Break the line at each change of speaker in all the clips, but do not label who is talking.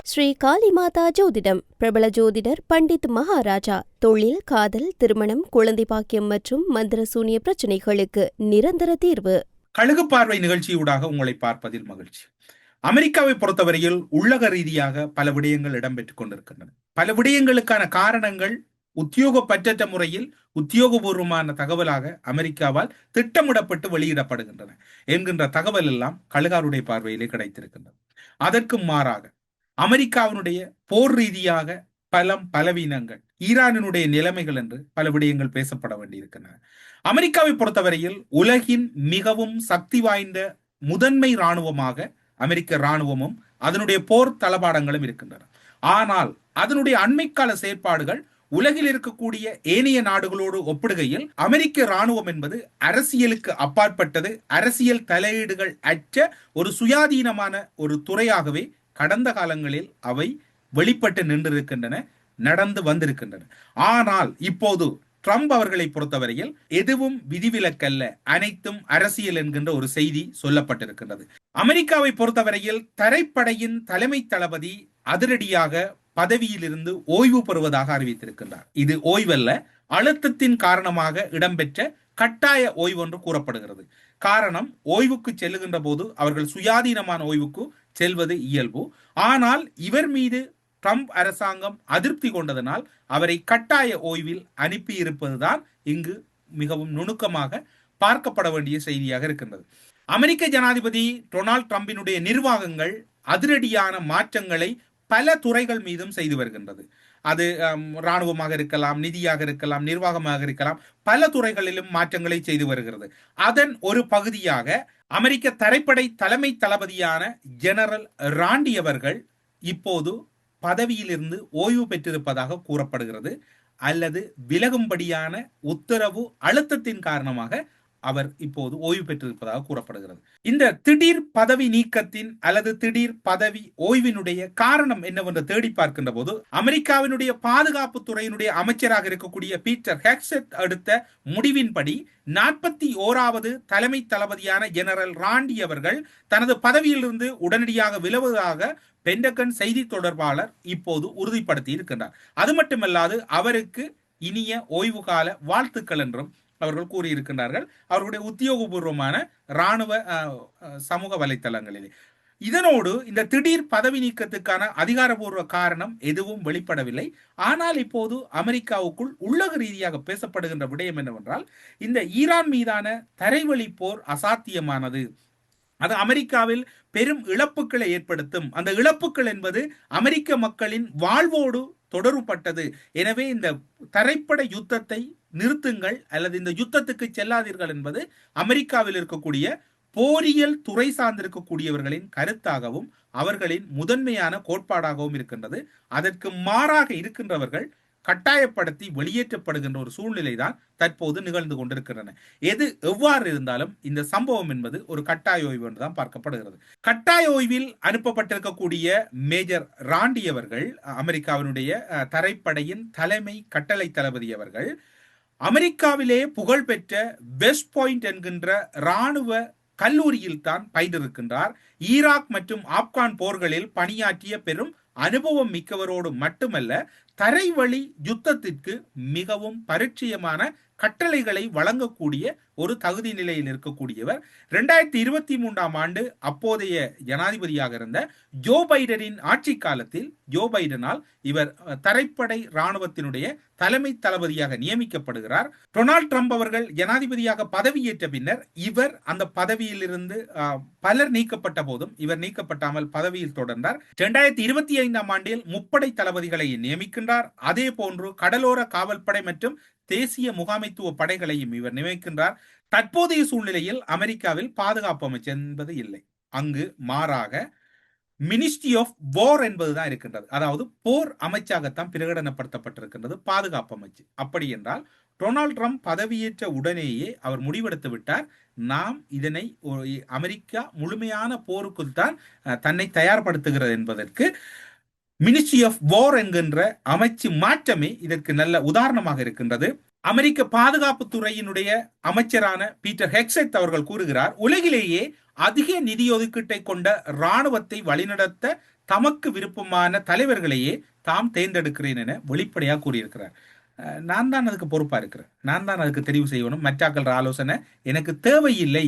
ஸ்ரீ காளிமாதா ஜோதிடம் பிரபல ஜோதிடர் பண்டித் மகாராஜா. தொழில், காதல், திருமணம், குழந்தை பாக்கியம் மற்றும் மந்திர சூனிய பிரச்சனைகளுக்கு நிரந்தர தீர்வு.
கழுகு பார்வை நிகழ்ச்சியூடாக உங்களை பார்ப்பதில் மகிழ்ச்சி. அமெரிக்காவை பொறுத்தவரையில் உள்ளக ரீதியாக பல விடயங்கள் இடம்பெற்றுக் கொண்டிருக்கின்றன. பல விடயங்களுக்கான காரணங்கள் உத்தியோகப்பற்ற முறையில் உத்தியோகபூர்வமான தகவலாக அமெரிக்காவால் திட்டமிடப்பட்டு வெளியிடப்படுகின்றன என்கின்ற தகவல் எல்லாம் கழுகாருடைய பார்வையிலே கிடைத்திருக்கின்றன. அதற்கு மாறாக அமெரிக்காவினுடைய போர் ரீதியாக பலவீனங்கள், ஈரானினுடைய நிலைமைகள் என்று பல விடயங்கள் பேசப்பட வேண்டியிருக்கின்றன. அமெரிக்காவை பொறுத்தவரையில் உலகின் மிகவும் சக்தி வாய்ந்த முதன்மை இராணுவமாக அமெரிக்க இராணுவமும் அதனுடைய போர் தளபாடங்களும் இருக்கின்றன. ஆனால் அதனுடைய அண்மைக்கால செயற்பாடுகள் உலகில் இருக்கக்கூடிய ஏனைய நாடுகளோடு ஒப்பிடுகையில் அமெரிக்க இராணுவம் என்பது அரசியலுக்கு அப்பாற்பட்டது, அரசியல் தலையீடுகள் அற்ற ஒரு சுயாதீனமான ஒரு துறையாகவே கடந்த காலங்களில் அவை வெளிப்பட்டு நின்றிருக்கின்றன, நடந்து வந்திருக்கின்றன. ஆனால் இப்போது ட்ரம்ப் அவர்களை பொறுத்தவரையில் எதுவும் விதிவிலக்கல்ல, அனைத்தும் அரசியல் என்கின்ற ஒரு செய்தி சொல்லப்பட்டிருக்கின்றது. அமெரிக்காவை பொறுத்தவரையில் தரைப்படையின் தலைமை தளபதி அதிரடியாக பதவியிலிருந்து ஓய்வு பெறுவதாக அறிவித்திருக்கின்றார். இது ஓய்வல்ல, அழுத்தத்தின் காரணமாக இடம்பெற்ற கட்டாய ஓய்வு என்று கூறப்படுகிறது. காரணம், ஓய்வுக்கு செல்லுகின்ற போது அவர்கள் சுயாதீனமான ஓய்வுக்கு செல்வது இயல்பு. ஆனால் இவர் மீது ட்ரம்ப் அரசாங்கம் அதிருப்தி கொண்டதனால் அவரை கட்டாய ஓய்வில் அனுப்பி இருப்பதுதான் இங்கு மிகவும் நுணுக்கமாக பார்க்கப்பட வேண்டிய செய்தியாக இருக்கின்றது. அமெரிக்க ஜனாதிபதி டொனால்ட் ட்ரம்பினுடைய நிர்வாகங்கள் அதிரடியான மாற்றங்களை பல துறைகள் மீதும் செய்து வருகின்றது. அது இராணுவமாக இருக்கலாம், நிதியாக இருக்கலாம், நிர்வாகமாக இருக்கலாம், பல துறைகளிலும் மாற்றங்களை செய்து வருகிறது. அதன் ஒரு பகுதியாக அமெரிக்க தரைப்படை தலைமை தளபதியான ஜெனரல் ராண்டி அவர்கள் இப்போது பதவியிலிருந்து ஓய்வு பெற்றிருப்பதாக கூறப்படுகிறது. அல்லது விலகும்படியான உத்தரவு அழுத்தத்தின் காரணமாக அவர் இப்போது ஓய்வு பெற்றிருப்பதாக கூறப்படுகிறது. இந்த திடீர் பதவி நீக்கத்தின் அல்லது திடீர் பதவி ஓய்வினுடைய காரணம் என்னவென்று தேடி பார்க்கின்ற போது அமெரிக்காவினுடைய பாதுகாப்பு துறையினுடைய அமைச்சராக இருக்கக்கூடிய பீட்டர் ஹெக்ஸெட் எடுத்த முடிவின்படி 41வது தலைமை தளபதியான ஜெனரல் ராண்டி அவர்கள் தனது பதவியிலிருந்து உடனடியாக விலகுவதாக பென்டகன் செய்தி தொடர்பாளர் இப்போது உறுதிப்படுத்தி இருக்கின்றார். அது மட்டுமல்லாது அவருக்கு இனிய ஓய்வு கால வாழ்த்துக்கள் என்றும் அவர்கள் கூறியிருக்கின்றார்கள் அவர்களுடைய உத்தியோகபூர்வமான இராணுவ சமூக வலைத்தளங்களிலே. இதனோடு இந்த திடீர் பதவி நீக்கத்துக்கான அதிகாரபூர்வ காரணம் எதுவும் வெளிப்படவில்லை. ஆனால் இப்போது அமெரிக்காவுக்குள் உள்ளக ரீதியாக பேசப்படுகின்ற விடயம் என்னவென்றால், இந்த ஈரான் மீதான தரைவழி போர் அசாத்தியமானது, அது அமெரிக்காவில் பெரும் இழப்புகளை ஏற்படுத்தும், அந்த இழப்புகள் என்பது அமெரிக்க மக்களின் வாழ்வோடு தொடர்பட்டது. எனவே இந்த தரைப்படை யுத்தத்தை நிறுத்துங்கள் அல்லது இந்த யுத்தத்துக்கு செல்லாதீர்கள் என்பது அமெரிக்காவில் இருக்கக்கூடிய போரியல் துறை சார்ந்திருக்கக்கூடியவர்களின் கருத்தாகவும் அவர்களின் முதன்மையான கோட்பாடாகவும் இருக்கின்றது. அதற்கு மாறாக இருக்கின்றவர்கள் கட்டாயப்படுத்தி வெளியேற்றப்படுகின்ற ஒரு சூழ்நிலை தான் தற்போது நிகழ்ந்து கொண்டிருக்கின்றன. எது எவ்வாறு இருந்தாலும் இந்த சம்பவம் என்பது ஒரு கட்டாய ஓய்வு என்றுதான் பார்க்கப்படுகிறது. கட்டாய ஓய்வில் அனுப்பப்பட்டிருக்கக்கூடிய மேஜர் ராண்டி அவர்கள், அமெரிக்காவினுடைய தரைப்படையின் தலைமை கட்டளை தளபதி அவர்கள், அமெரிக்காவிலே புகழ்பெற்ற வெஸ்ட் பாயிண்ட் என்கின்ற இராணுவ கல்லூரியில் தான் பயின்றிருக்கின்றார். ஈராக் மற்றும் ஆப்கான் போர்களில் பணியாற்றிய பெரும் அனுபவம் மிக்கவரோடு மட்டுமல்ல, தரைவழி யுத்தத்திற்கு மிகவும் பரிச்சயமான கட்டளைகளை வழங்கக்கூடிய ஒரு தகுதி நிலையில் இருக்கக்கூடியவர். 2023ஆம் ஆண்டு அப்போதைய ஜனாதிபதியாக இருந்த ஜோ பைடனின் ஆட்சி காலத்தில் ஜோ பைடனால் இவர் தரைப்படை இராணுவத்தினுடைய தலைமை தளபதியாக நியமிக்கப்படுகிறார். டொனால்ட் ட்ரம்ப் அவர்கள் ஜனாதிபதியாக பதவியேற்ற பின்னர் இவர் அந்த பதவியில் இருந்து பலர் நீக்கப்பட்ட போதும் இவர் நீக்கப்பட்டாமல் பதவியில் தொடர்ந்தார். 2025ஆம் ஆண்டில் முப்படை தளபதிகளை நியமிக்கின்றார். அதே போன்று கடலோர காவல்படை மற்றும் தேசிய முகாமைத்துவ படைகளையும் இவர் நியமிக்கின்றார். தற்போதைய சூழ்நிலையில் அமெரிக்காவில் பாதுகாப்பு அமைச்சு என்பது இல்லை. அங்கு மாறாக மினிஸ்ட்ரி ஆஃப் வார் என்பதுதான் இருக்கின்றது. அதாவது போர் அமைச்சாகத்தான் பிரகடனப்படுத்தப்பட்டிருக்கின்றது பாதுகாப்பு அமைச்சு. அப்படி என்றால் டொனால்ட் ட்ரம்ப் பதவியேற்ற உடனேயே அவர் முடிவெடுத்து விட்டார், நாம் இதனை அமெரிக்கா முழுமையான போருக்குள் தான் தன்னை தயார்படுத்துகிறது என்பதற்கு மினிஸ்ட்ரி ஆஃப் வார் என்கின்ற அமைச்சு மாற்றமே இதற்கு நல்ல உதாரணமாக இருக்கின்றது. அமெரிக்க பாதுகாப்பு துறையினுடைய அமைச்சரான பீட்டர் ஹெக்ஸெட் அவர்கள் கூறுகிறார், உலகிலேயே அதிக நிதி ஒதுக்கீட்டை கொண்ட இராணுவத்தை வழிநடத்த தமக்கு விருப்பமான தலைவர்களையே தாம் தேர்ந்தெடுக்கிறேன் என வெளிப்படையாக கூறியிருக்கிறார். நான் தான் அதுக்கு பொறுப்பா இருக்கிறேன், நான் தான் அதுக்கு தெரிவு செய்யணும், மற்றாக்கள் ஆலோசனை எனக்கு தேவையில்லை.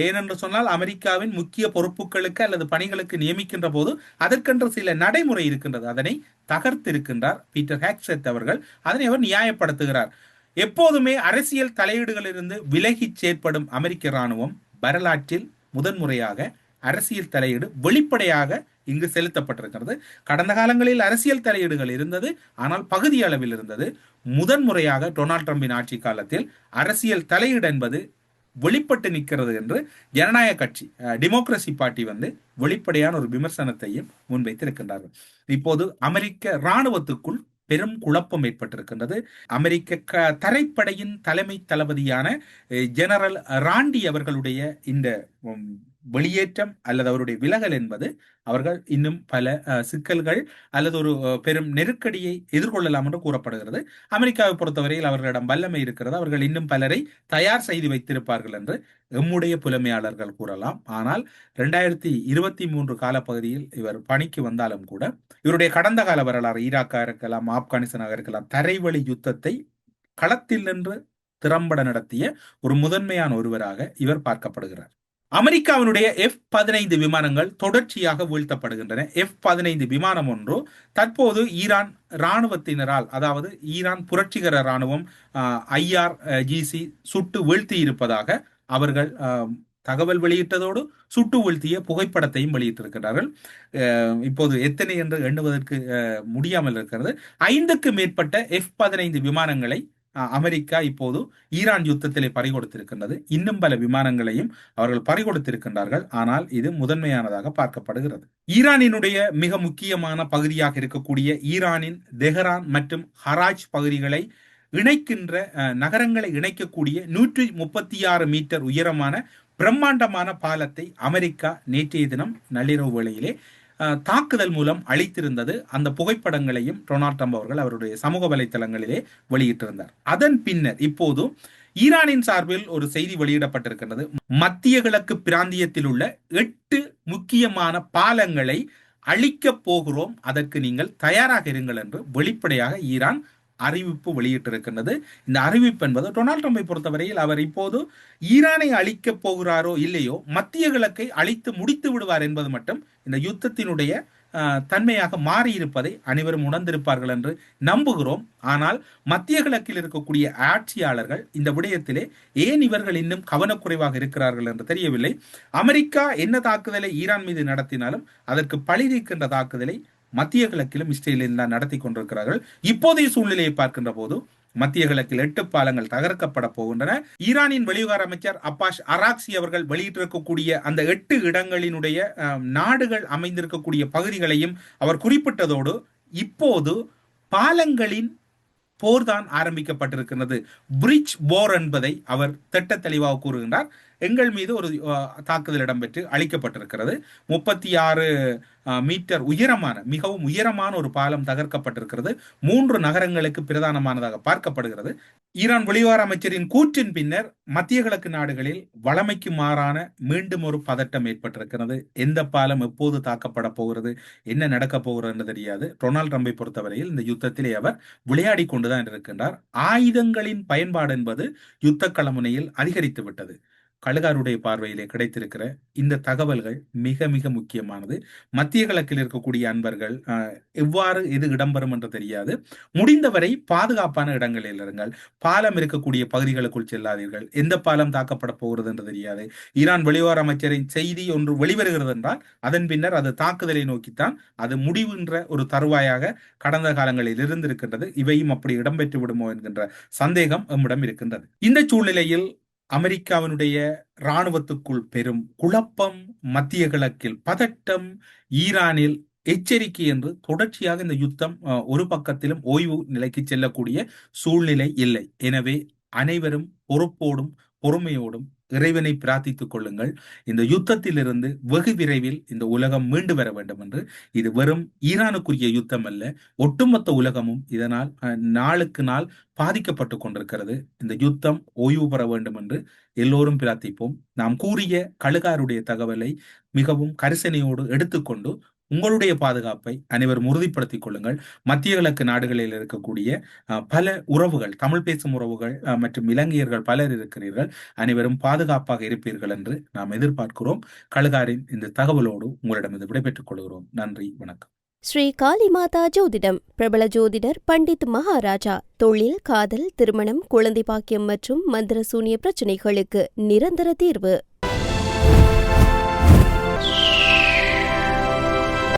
ஏனென்று சொன்னால் அமெரிக்காவின் முக்கிய பொறுப்புகளுக்கு அல்லது பணிகளுக்கு நியமிக்கின்ற போது அதற்கென்று சில நடைமுறை இருக்கின்றது, அதனை தகர்த்திருக்கின்றார் பீட்டர் ஹேக்செட் அவர்கள். அதனை அவர் நியாயப்படுத்துகிறார். எப்போதுமே அரசியல் தலையீடுகளிலிருந்து விலகி செயற்படும் அமெரிக்க இராணுவம் வரலாற்றில் முதன்முறையாக அரசியல் தலையீடு வெளிப்படையாக இங்கு செலுத்தப்பட்டிருக்கிறது. கடந்த காலங்களில் அரசியல் தலையீடுகள் இருந்தது, ஆனால் பகுதி அளவில் இருந்தது. முதன்முறையாக டொனால்ட் ட்ரம்பின் ஆட்சி காலத்தில் அரசியல் தலையீடு என்பது வெளிப்பட்டு நிற்கிறது என்று ஜனநாயக கட்சி டெமோக்ரசி பார்ட்டி வெளிப்படையான ஒரு விமர்சனத்தையும் முன்வைத்திருக்கின்றார்கள். இப்போது அமெரிக்க இராணுவத்துக்குள் பெரும் குழப்பம் ஏற்பட்டிருக்கின்றது. அமெரிக்க தரைப்படையின் தலைமை தளபதியான ஜெனரல் ராண்டி அவர்களுடைய இந்த வெளியேற்றம் அல்லது அவருடைய விலகல் என்பது அவர்கள் இன்னும் பல சிக்கல்கள் அல்லது ஒரு பெரும் நெருக்கடியை எதிர்கொள்ளலாம் என்று கூறப்படுகிறது. அமெரிக்காவை பொறுத்தவரையில் அவர்களிடம் வல்லமை இருக்கிறது, அவர்கள் இன்னும் பலரை தயார் செய்து வைத்திருப்பார்கள் என்று எம்முடைய புலமையாளர்கள் கூறலாம். ஆனால் 2023 காலப்பகுதியில் இவர் பணிக்கு வந்தாலும் கூட இவருடைய கடந்த கால வரலாறு, ஈராக்காக இருக்கலாம், ஆப்கானிஸ்தானாக இருக்கலாம், தரைவழி யுத்தத்தை களத்தில் நின்று திறம்பட நடத்திய ஒரு முதன்மையான ஒருவராக இவர் பார்க்கப்படுகிறார். அமெரிக்காவினுடைய F-15 விமானங்கள் தொடர்ச்சியாக வீழ்த்தப்படுகின்றன. F-15 விமானம் ஒன்று தற்போது ஈரான் இராணுவத்தினரால், அதாவது ஈரான் புரட்சிகர இராணுவம் IRGC சுட்டு வீழ்த்தி இருப்பதாக அவர்கள் தகவல் வெளியிட்டதோடு சுட்டு வீழ்த்திய புகைப்படத்தையும் வெளியிட்டிருக்கிறார்கள். இப்போது எத்தனை என்று எண்ணுவதற்கு முடியாமல் இருக்கிறது. 5க்கு மேற்பட்ட F-15 விமானங்களை அமெரிக்கா இப்போது ஈரான் யுத்தத்திலே பறிகொடுத்திருக்கின்றது. இன்னும் பல விமானங்களையும் அவர்கள் பறிகொடுத்திருக்கின்றார்கள். ஆனால் இது முதன்மையானதாக பார்க்கப்படுகிறது. ஈரானினுடைய மிக முக்கியமான பகுதியாக இருக்கக்கூடிய ஈரானின் தெஹரான் மற்றும் ஹராஜ் பகுதிகளை இணைக்கின்ற நகரங்களை இணைக்கக்கூடிய 136 மீட்டர் உயரமான பிரம்மாண்டமான பாலத்தை அமெரிக்கா நேற்றைய தினம் நள்ளிரவு வேளையிலே தாக்குதல் மூலம் அளித்திருந்தது. அந்த புகைப்படங்களையும் டொனால்ட் ட்ரம்ப் அவர்கள் அவருடைய சமூக வலைத்தளங்களிலே வெளியிட்டிருந்தார். அதன் பின்னர் இப்போது ஈரானின் சார்பில் ஒரு செய்தி வெளியிடப்பட்டிருக்கிறது. மத்திய கிழக்கு பிராந்தியத்தில் உள்ள 8 முக்கியமான பாலங்களை அழிக்கப் போகிறோம், அதற்கு நீங்கள் தயாராக இருங்கள் என்று வெளிப்படையாக ஈரான் அறிவிப்பு வெளியிட்டிருக்கின்றது. இந்த அறிவிப்பு என்பது டொனால்ட் ட்ரம்பை பொறுத்தவரையில் அவர் இப்போது ஈரானை அழிக்கப் போகிறாரோ இல்லையோ மத்திய கிழக்கை அழித்து முடித்து விடுவார் என்பது மட்டும் இந்த யுத்தத்தினுடைய தன்மையாக மாறியிருப்பதை அனைவரும் உணர்ந்திருப்பார்கள் என்று நம்புகிறோம். ஆனால் மத்திய கிழக்கில் இருக்கக்கூடிய ஆட்சியாளர்கள் இந்த விடயத்திலே ஏன் இவர்கள் இன்னும் கவனக்குறைவாக இருக்கிறார்கள் என்று தெரியவில்லை. அமெரிக்கா என்ன தாக்குதலை ஈரான் மீது நடத்தினாலும் அதற்கு பழி தீர்க்கின்ற தாக்குதலை மத்திய கிழக்கிலும் இஸ்ரேலிலும் தான் நடத்தி கொண்டிருக்கிறார்கள். இப்போதைய சூழ்நிலையை பார்க்கின்ற போது மத்திய கிழக்கில் 8 பாலங்கள் தகர்க்கப்பட போகின்றன. ஈரானின் வெளிவிவகார அமைச்சர் அப்பாஸ் அராக்சி அவர்கள் வெளியிட்டிருக்கக்கூடிய அந்த 8 இடங்களினுடைய நாடுகள் அமைந்திருக்கக்கூடிய பகுதிகளையும் அவர் குறிப்பிட்டதோடு இப்போது பாலங்களின் போர்தான் ஆரம்பிக்கப்பட்டிருக்கிறது. பிரிட்ஜ் போர் என்பதை அவர் திட்ட தெளிவாக கூறுகின்றார். எங்கள் மீது ஒரு தாக்குதல் இடம்பெற்று அளிக்கப்பட்டிருக்கிறது. 36 மீட்டர் உயரமான மிகவும் உயரமான ஒரு பாலம் தகர்க்கப்பட்டிருக்கிறது. 3 நகரங்களுக்கு பிரதானமானதாக பார்க்கப்படுகிறது. ஈரான் வெளிவார அமைச்சரின் கூற்றின் பின்னர் மத்திய கிழக்கு நாடுகளில் வளமைக்கு மாறான மீண்டும் ஒரு பதட்டம் ஏற்பட்டிருக்கிறது. எந்த பாலம் எப்போது தாக்கப்பட போகிறது, என்ன நடக்கப் போகிறது என்று தெரியாது. டொனால்ட் ட்ரம்பை பொறுத்தவரையில் இந்த யுத்தத்திலே அவர் விளையாடி கொண்டுதான் இருக்கின்றார். ஆயுதங்களின் பயன்பாடு என்பது யுத்த களமுனையில் அதிகரித்து விட்டது. கழுகாருடைய பார்வையிலே கிடைத்திருக்கிற இந்த தகவல்கள் மிக மிக முக்கியமானது. மத்திய கிழக்கில் இருக்கக்கூடிய அன்பர்கள் எவ்வாறு எது இடம்பெறும் என்று தெரியாது. முடிந்தவரை பாதுகாப்பான இடங்களில் இருங்கள். பாலம் இருக்கக்கூடிய பகுதிகளுக்குள் செல்லாதீர்கள். எந்த பாலம் தாக்கப்பட போகிறது என்று தெரியாது. ஈரான் வெளிவார அமைச்சரின் செய்தி ஒன்று வெளிவருகிறது என்றால் அதன் பின்னர் அது தாக்குதலை நோக்கித்தான் அது முடிவுன்ற ஒரு தருவாயாக கடந்த காலங்களில் இருந்திருக்கின்றது. இவையும் அப்படி இடம்பெற்று விடுமோ என்கின்ற சந்தேகம் நம்மிடம் இருக்கின்றது. இந்த சூழ்நிலையில் அமெரிக்காவினுடைய இராணுவத்துக்குள் பெரும் குழப்பம், மத்திய கிழக்கில் பதட்டம், ஈரானில் எச்சரிக்கை என்று தொடர்ச்சியாக இந்த யுத்தம் ஒரு பக்கத்திலும் ஓய்வு நிலைக்கு செல்லக்கூடிய சூழ்நிலை இல்லை. எனவே அனைவரும் பொறுப்போடும் பொறுமையோடும் இறைவனை பிரார்த்தித்துக் கொள்ளுங்கள். இந்த யுத்தத்திலிருந்து வெகு விரைவில் இந்த உலகம் மீண்டு வர வேண்டும் என்று. இது வெறும் ஈரானுக்குரிய யுத்தம் அல்ல, ஒட்டுமொத்த உலகமும் இதனால் நாளுக்கு நாள் பாதிக்கப்பட்டு கொண்டிருக்கிறது. இந்த யுத்தம் ஓய்வு பெற வேண்டும் என்று எல்லோரும் பிரார்த்திப்போம். நாம் கூறிய கழுகாருடைய தகவலை மிகவும் கரிசனையோடு எடுத்துக்கொண்டு உங்களுடைய பாதுகாப்பை அனைவரும் உறுதிப்படுத்திக் கொள்ளுங்கள். மத்திய கிழக்கு நாடுகளில் இருக்கக்கூடிய பல உறவுகள், தமிழ் பேசும் உறவுகள் மற்றும் இலங்கையர்கள் பலர் இருக்கிறீர்கள். அனைவரும் பாதுகாப்பாக இருப்பீர்கள் என்று நாம் எதிர்பார்க்கிறோம். கழுகாரின் இந்த தகவலோடு உங்களிடமிருந்து விடைபெற்றுக் கொள்கிறோம். நன்றி, வணக்கம்.
ஸ்ரீ காளிமாதா ஜோதிடம். பிரபல ஜோதிடர் பண்டித் மகாராஜா. தொழில், காதல், திருமணம், குழந்தை பாக்கியம் மற்றும் மந்திர சூனிய பிரச்சினைகளுக்கு நிரந்தர தீர்வு.